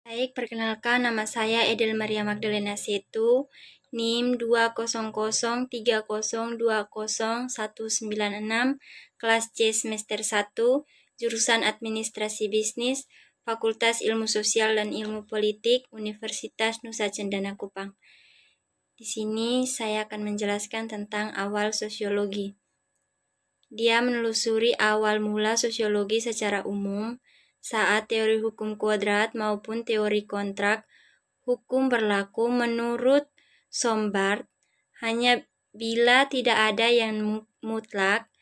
Baik, perkenalkan nama saya Edel Maria Magdalena Setu, NIM 200302019, kelas C semester 1, jurusan Administrasi Bisnis, Fakultas Ilmu Sosial dan Ilmu Politik, Universitas Nusa Cendana Kupang. Di sini saya akan menjelaskan tentang awal sosiologi. Dia menelusuri awal mula sosiologi secara umum, saat teori hukum kuadrat maupun teori kontrak hukum berlaku menurut Sombart, hanya bila tidak ada yang mutlak,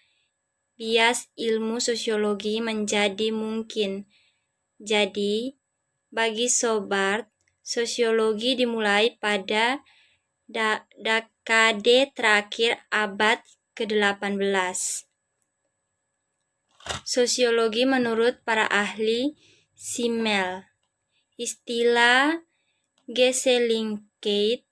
bias ilmu sosiologi menjadi mungkin. Jadi, bagi Sombart, sosiologi dimulai pada dekade terakhir abad ke-18. Sosiologi menurut para ahli Simmel. Istilah Geselligkeit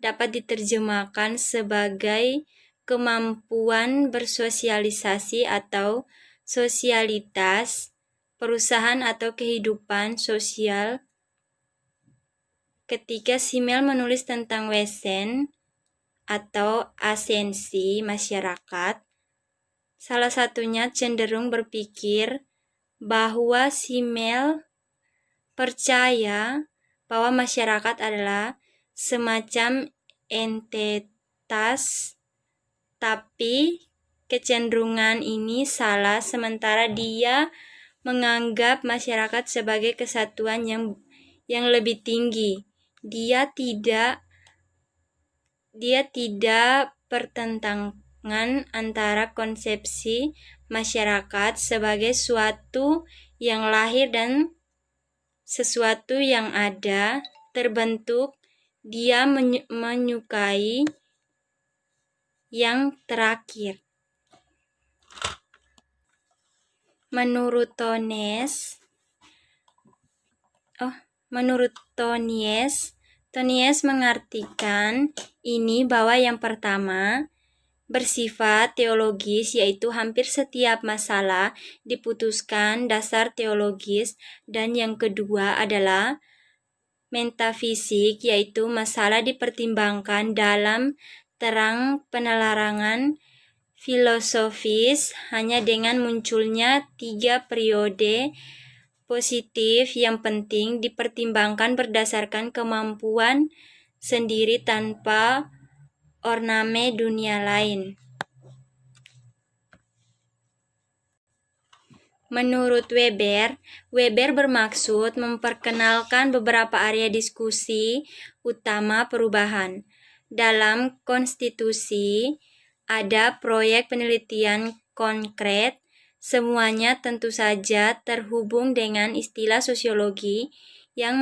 dapat diterjemahkan sebagai kemampuan bersosialisasi atau sosialitas, perusahaan atau kehidupan sosial. Ketika Simmel menulis tentang Wesen atau asensi masyarakat, salah satunya cenderung berpikir bahwa Simmel percaya bahwa masyarakat adalah semacam entitas, tapi kecenderungan ini salah sementara dia menganggap masyarakat sebagai kesatuan yang lebih tinggi. Dia tidak pertentangan antara konsepsi masyarakat sebagai suatu yang lahir dan sesuatu yang ada, terbentuk. Dia menyukai yang terakhir. Menurut Tonies mengartikan ini bahwa yang pertama bersifat teologis, yaitu hampir setiap masalah diputuskan dasar teologis, dan yang kedua adalah metafisik, yaitu masalah dipertimbangkan dalam terang penelarangan filosofis. Hanya dengan munculnya 3 periode positif yang penting dipertimbangkan berdasarkan kemampuan sendiri tanpa ornamen dunia lain. Menurut Weber bermaksud memperkenalkan beberapa area diskusi utama perubahan. Dalam konstitusi ada proyek penelitian konkret, semuanya tentu saja terhubung dengan istilah sosiologi yang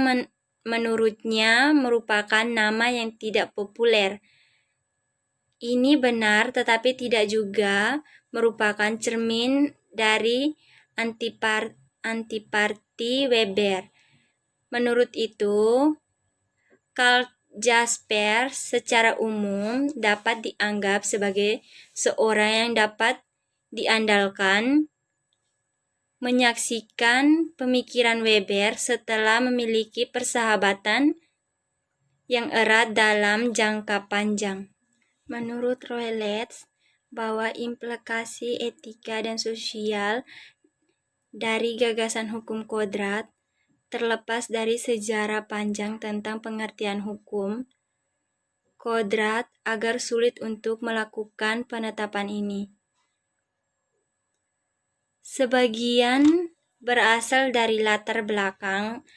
menurutnya merupakan nama yang tidak populer. Ini benar, tetapi tidak juga merupakan cermin dari antiparti Weber. Menurut itu, Karl Jasper secara umum dapat dianggap sebagai seorang yang dapat diandalkan. Menyaksikan pemikiran Weber setelah memiliki persahabatan yang erat dalam jangka panjang. Menurut Roelets, bahwa implikasi etika dan sosial dari gagasan hukum kodrat, terlepas dari sejarah panjang tentang pengertian hukum kodrat, agar sulit untuk melakukan penetapan ini. Sebagian berasal dari latar belakang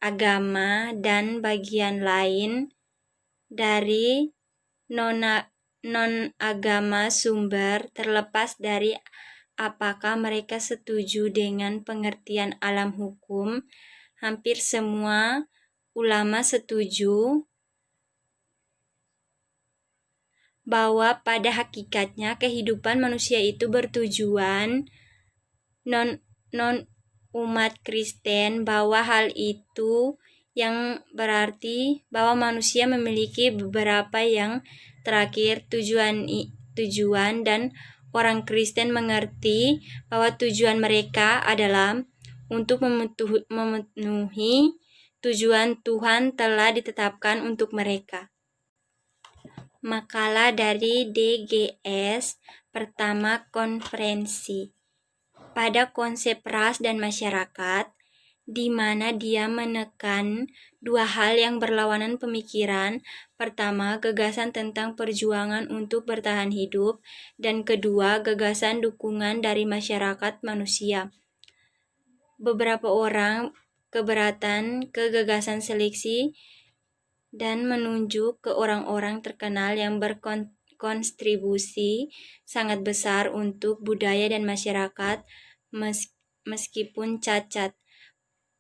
agama dan bagian lain dari non-agama sumber, terlepas dari apakah mereka setuju dengan pengertian alam hukum. Hampir semua ulama setuju bahwa pada hakikatnya kehidupan manusia itu bertujuan. Non-umat Kristen bahwa hal itu yang berarti bahwa manusia memiliki beberapa yang terakhir tujuan, dan orang Kristen mengerti bahwa tujuan mereka adalah untuk memenuhi tujuan Tuhan telah ditetapkan untuk mereka. Makalah dari DGS pertama konferensi pada konsep ras dan masyarakat, di mana dia menekan dua hal yang berlawanan pemikiran. Pertama, gagasan tentang perjuangan untuk bertahan hidup, dan kedua, gagasan dukungan dari masyarakat manusia. Beberapa orang keberatan ke gagasan seleksi dan menunjuk ke orang-orang terkenal yang berkontribusi sangat besar untuk budaya dan masyarakat meskipun cacat,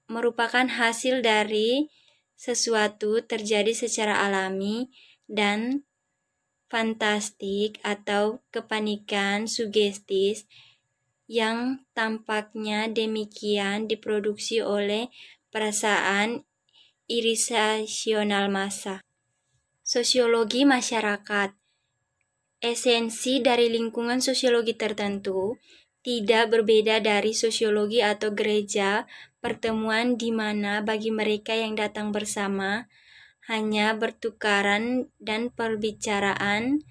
merupakan hasil dari sesuatu terjadi secara alami dan fantastik atau kepanikan sugestis yang tampaknya demikian diproduksi oleh perasaan irasional massa. Sosiologi masyarakat. Esensi dari lingkungan sosiologi tertentu tidak berbeda dari sosiologi atau gereja pertemuan di mana bagi mereka yang datang bersama hanya bertukaran dan perbicaraan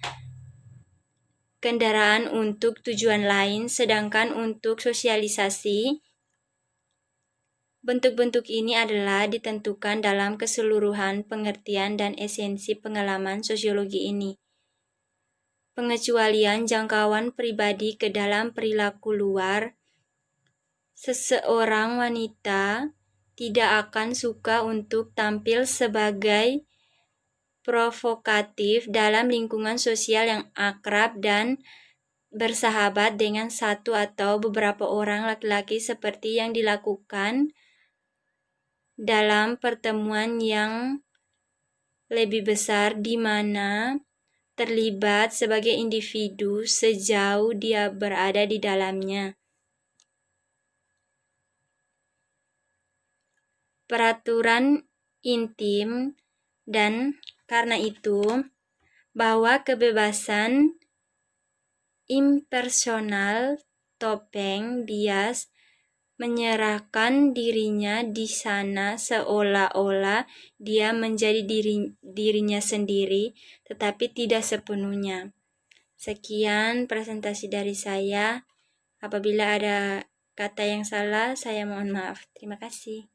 kendaraan untuk tujuan lain, sedangkan untuk sosialisasi, bentuk-bentuk ini adalah ditentukan dalam keseluruhan pengertian dan esensi pengalaman sosiologi ini. Pengecualian jangkauan pribadi ke dalam perilaku luar, seseorang wanita tidak akan suka untuk tampil sebagai provokatif dalam lingkungan sosial yang akrab dan bersahabat dengan satu atau beberapa orang laki-laki seperti yang dilakukan dalam pertemuan yang lebih besar di mana terlibat sebagai individu sejauh dia berada di dalamnya. Peraturan intim, dan karena itu bahwa kebebasan impersonal topeng bias menyerahkan dirinya di sana seolah-olah dia menjadi dirinya sendiri, tetapi tidak sepenuhnya. Sekian presentasi dari saya. Apabila ada kata yang salah, saya mohon maaf. Terima kasih.